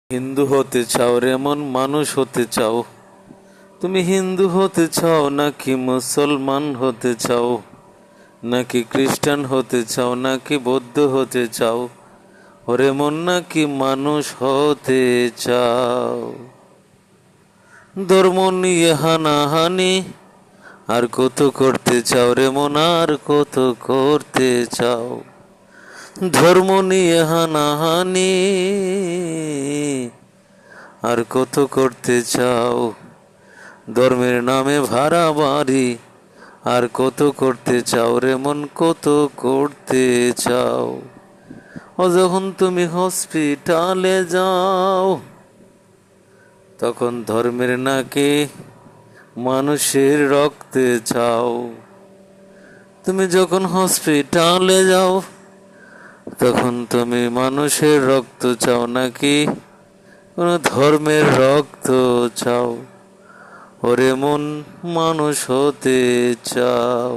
হিন্দু হতে চাও রে মন, মানুষ হতে চাও? তুমি হিন্দু হতে চাও নাকি মুসলমান হতে চাও, নাকি খ্রিস্টান হতে চাও, নাকি বৌদ্ধ হতে চাও? ওরে মন, নাকি মানুষ হতে চাও? ধর্ম নিয়ে হানাহানি আর কত করতে চাও রে মন, আর কত করতে চাও? ধর্ম নিয়ে হানাহানি আর কত করতে চাও? ধর্মের নামে ভাড়া বাড়ি আর কত করতে চাও রে মন, কত করতে চাও? ও যখন তুমি হসপিটালে যাও, তখন ধর্মের নাকি মানুষের রক্তে চাও? তুমি যখন হসপিটালে যাও, তখন তুমি মানুষের রক্ত চাও নাকি কোন ধর্মের রক্ত চাও? ওরে মন, মানুষ হতে চাও?